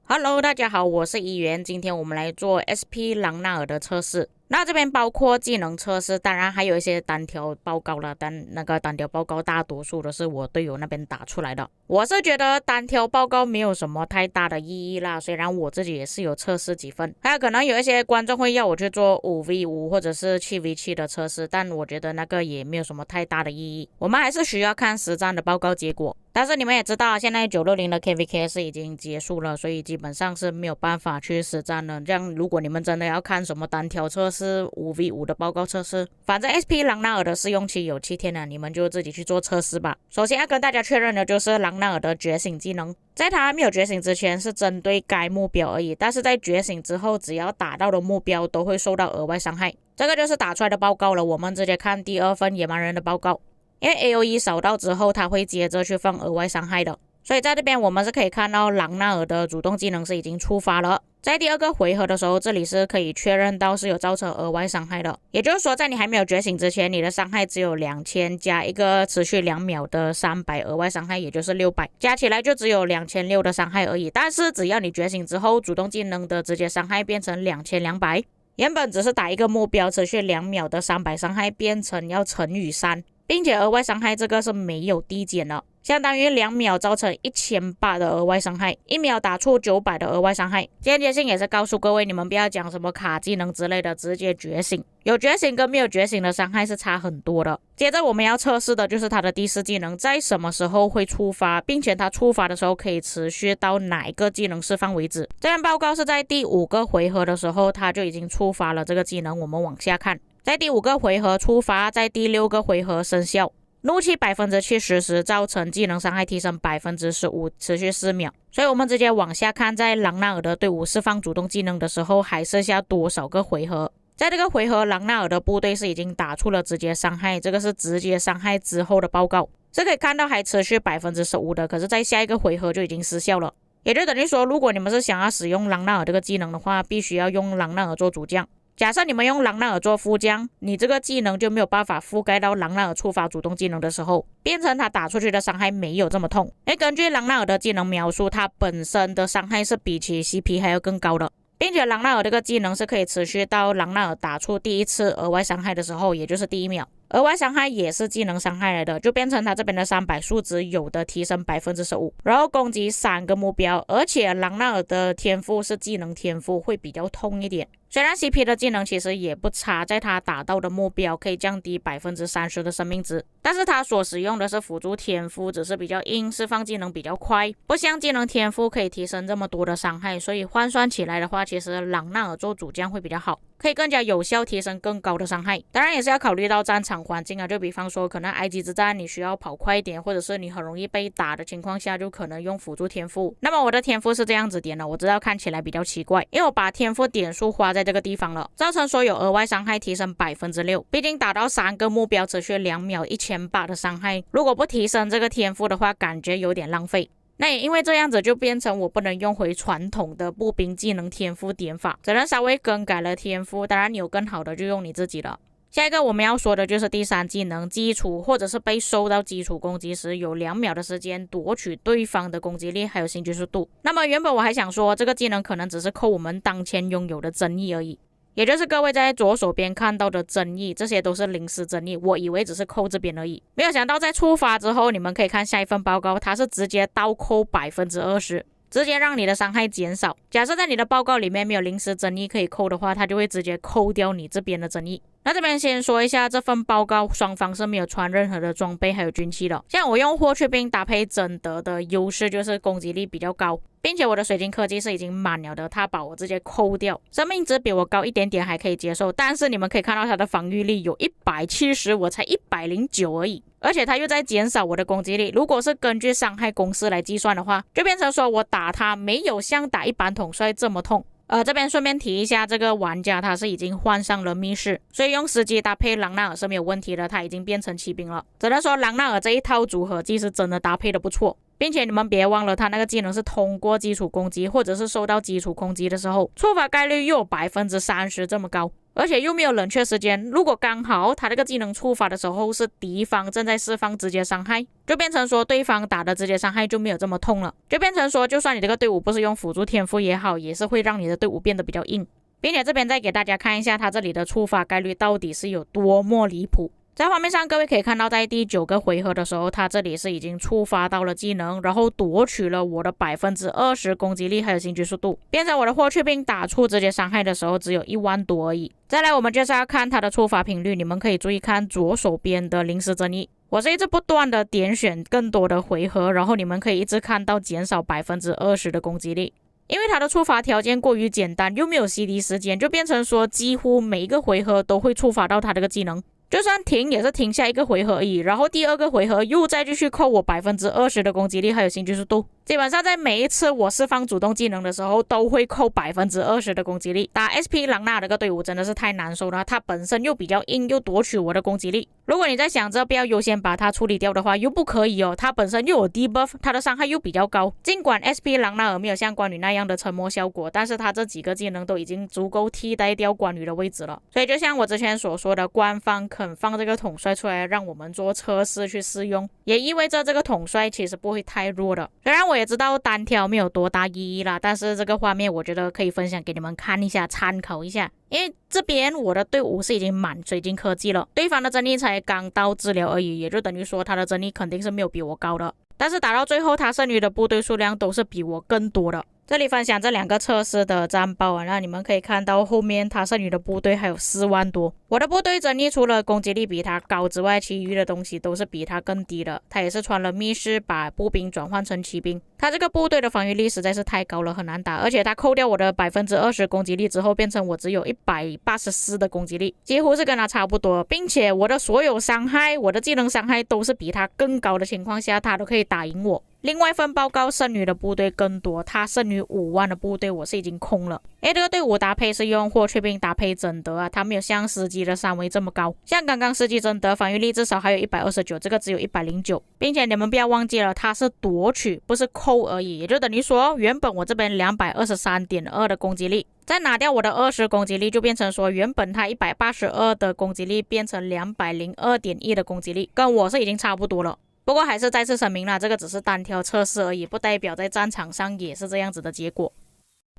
Hello， 大家好，我是怡元，今天我们来做 SP 朗纳尔的测试。那这边包括技能测试，当然还有一些单条报告了，但那个单条报告大多数都是我队友那边打出来的。我是觉得单条报告没有什么太大的意义啦，虽然我自己也是有测试几份，还有可能有一些观众会要我去做 5v5 或者是 7v7 的测试，但我觉得那个也没有什么太大的意义，我们还是需要看实战的报告结果。但是你们也知道，现在960的 KVK 已经结束了，所以基本上是没有办法去实战了。这样如果你们真的要看什么单条测试 5v5 的报告测试，反正 SP 朗纳尔的试用期有7天了，你们就自己去做测试吧。首先要跟大家确认的就是朗纳尔的觉醒技能，在他还没有觉醒之前是针对该目标而已，但是在觉醒之后，只要打到的目标都会受到额外伤害。这个就是打出来的报告了，我们直接看第2份野蛮人的报告。因为 AOE 扫到之后，它会接着去放额外伤害的，所以在这边我们是可以看到朗纳尔的主动技能是已经触发了。在第2个回合的时候，这里是可以确认到是有造成额外伤害的，也就是说在你还没有觉醒之前，你的伤害只有2000加一个持续2秒的300额外伤害，也就是600，加起来就只有2600的伤害而已。但是只要你觉醒之后，主动技能的直接伤害变成2200，原本只是打一个目标持续2秒的300伤害变成要乘以3，并且额外伤害这个是没有递减的，相当于2秒造成1800的额外伤害，1秒打出900的额外伤害。间接性也是告诉各位，你们不要讲什么卡技能之类的，直接觉醒。有觉醒跟没有觉醒的伤害是差很多的。接着我们要测试的就是它的第4技能在什么时候会触发，并且它触发的时候可以持续到哪一个技能释放为止。这篇报告是在第5个回合的时候，它就已经触发了这个技能。我们往下看，在第5个回合触发，在第6个回合生效。怒气70%时造成技能伤害提升15%，持续4秒。所以我们直接往下看，在朗纳尔的队伍释放主动技能的时候还剩下多少个回合。在这个回合，朗纳尔的部队是已经打出了直接伤害，这个是直接伤害之后的报告，是可以看到还持续15%的，可是在下一个回合就已经失效了。也就等于说，如果你们是想要使用朗纳尔这个技能的话，必须要用朗纳尔做主将。假设你们用朗纳尔做副将，你这个技能就没有办法覆盖到朗纳尔触发主动技能的时候，变成他打出去的伤害没有这么痛。根据朗纳尔的技能描述，他本身的伤害是比起 CP 还要更高的，并且朗纳尔这个技能是可以持续到朗纳尔打出第1次额外伤害的时候，也就是第1秒。额外伤害也是技能伤害来的，就变成他这边的300数值有的提升15%，然后攻击3个目标，而且朗纳尔的天赋是技能天赋，会比较痛一点。虽然 CP 的技能其实也不差，在他打到的目标可以降低30%的生命值，但是他所使用的是辅助天赋，只是比较硬，释放技能比较快，不像技能天赋可以提升这么多的伤害，所以换算起来的话，其实朗纳尔做主将会比较好，可以更加有效提升更高的伤害。当然也是要考虑到战场环境啊，就比方说可能埃及之战你需要跑快一点，或者是你很容易被打的情况下，就可能用辅助天赋。那么我的天赋是这样子点的，我知道看起来比较奇怪，因为我把天赋点数花在这个地方了，造成所有额外伤害提升6%，毕竟打到3个目标持续2秒1800的伤害，如果不提升这个天赋的话，感觉有点浪费。那也因为这样子，就变成我不能用回传统的步兵技能天赋点法，只能稍微更改了天赋，当然你有更好的就用你自己的。下一个我们要说的就是第3技能，基础或者是被收到基础攻击时有2秒的时间夺取对方的攻击力还有新拘束度。那么原本我还想说这个技能可能只是扣我们当前拥有的增益而已，也就是各位在左手边看到的增益，这些都是临时增益，我以为只是扣这边而已，没有想到在触发之后，你们可以看下一份报告，它是直接倒扣20%，直接让你的伤害减少。假设在你的报告里面没有临时增益可以扣的话，它就会直接扣掉你这边的增益。那这边先说一下，这份报告双方是没有穿任何的装备还有军器的。像我用霍去病搭配贞德的优势就是攻击力比较高，并且我的水晶科技是已经满了的，他把我直接扣掉，生命值比我高一点点还可以接受，但是你们可以看到他的防御力有170，我才109而已，而且他又在减少我的攻击力。如果是根据伤害公式来计算的话，就变成说我打他没有像打一般统帅这么痛。这边顺便提一下，这个玩家他是已经换上了密室，所以用司机搭配朗纳尔是没有问题的，他已经变成骑兵了。只能说朗纳尔这一套组合技是真的搭配的不错，并且你们别忘了他那个技能是通过基础攻击或者是受到基础攻击的时候，触发概率又有30%这么高。而且又没有冷却时间，如果刚好他这个技能触发的时候是敌方正在释放直接伤害，就变成说对方打的直接伤害就没有这么痛了，就变成说就算你这个队伍不是用辅助天赋也好，也是会让你的队伍变得比较硬。并且这边再给大家看一下他这里的触发概率到底是有多么离谱。在画面上各位可以看到，在第9个回合的时候，他这里是已经触发到了技能，然后夺取了我的 20% 攻击力还有行军速度，变成我的霍去病打出直接伤害的时候只有1万多而已。再来我们就是要看他的触发频率，你们可以注意看左手边的临时增益，我是一直不断的点选更多的回合，然后你们可以一直看到减少 20% 的攻击力。因为它的触发条件过于简单，又没有 CD 时间，就变成说几乎每一个回合都会触发到它这个技能，就算停也是停下一个回合而已，然后第2个回合又再继续扣我 20% 的攻击力还有行军速度，基本上在每一次我释放主动技能的时候都会扣 20% 的攻击力。打 SP 朗纳这个队伍真的是太难受了，它本身又比较硬，又夺取我的攻击力，如果你在想着不要优先把它处理掉的话，又不可以哦，它本身又有 debuff， 它的伤害又比较高，尽管 SP 朗纳尔没有像关羽那样的沉默效果，但是它这几个技能都已经足够替代掉关羽的位置了。所以就像我之前所说的，官方肯放这个统帅出来让我们做测试去试用，也意味着这个统帅其实不会太弱的。虽然我也知道单挑没有多大意义啦，但是这个画面我觉得可以分享给你们看一下，参考一下。因为这边我的队伍是已经满水晶科技了，对方的真力才刚到治疗而已，也就等于说他的真力肯定是没有比我高的，但是打到最后他剩余的部队数量都是比我更多的。这里分享这2个测试的战报啊，那你们可以看到后面他剩余的部队还有4万多。我的部队真力除了攻击力比他高之外，其余的东西都是比他更低的。他也是穿了密室把步兵转换成骑兵，他这个部队的防御力实在是太高了，很难打，而且他扣掉我的 20% 攻击力之后，变成我只有184的攻击力，几乎是跟他差不多，并且我的所有伤害，我的技能伤害都是比他更高的情况下，他都可以打赢我。另外份报告剩余的部队更多，他剩余5万的部队我是已经空了。这个队伍搭配是用霍去病搭配贞德啊，他没有像司机的3维这么高，像刚刚司机贞德防御力至少还有129，这个只有109，并且你们不要忘记了，他是夺取不是扣而已，也就等于说原本我这边 223.2 的攻击力，再拿掉我的20攻击力，就变成说原本他182的攻击力变成 202.1 的攻击力，跟我是已经差不多了。不过还是再次声明啦，这个只是单挑测试而已，不代表在战场上也是这样子的结果。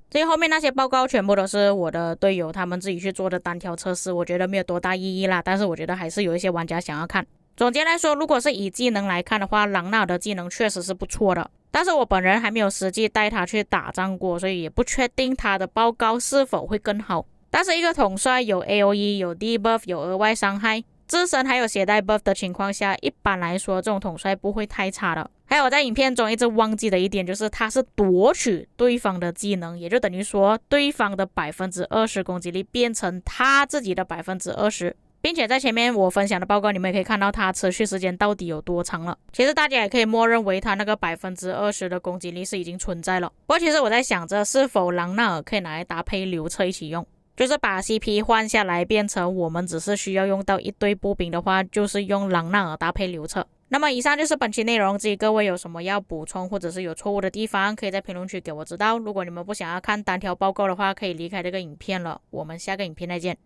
至于后面那些报告全部都是我的队友他们自己去做的单挑测试，我觉得没有多大意义啦，但是我觉得还是有一些玩家想要看。总结来说，如果是以技能来看的话，朗纳尔的技能确实是不错的，但是我本人还没有实际带他去打仗过，所以也不确定他的报告是否会更好。但是一个统帅有 AOE 有 debuff 有额外伤害，自身还有携带 buff 的情况下，一般来说这种统帅不会太差的。还有我在影片中一直忘记的一点，就是他是夺取对方的技能，也就等于说对方的 20% 攻击力变成他自己的 20%，并且在前面我分享的报告你们也可以看到它持续时间到底有多长了。其实大家也可以默认为它那个 20% 的攻击力是已经存在了。不过其实我在想着是否朗纳尔可以拿来搭配流车一起用，就是把 CP 换下来变成我们只是需要用到一堆步兵的话，就是用朗纳尔搭配流车。那么以上就是本期内容，至于各位有什么要补充或者是有错误的地方，可以在评论区给我知道。如果你们不想要看单条报告的话，可以离开这个影片了。我们下个影片再见。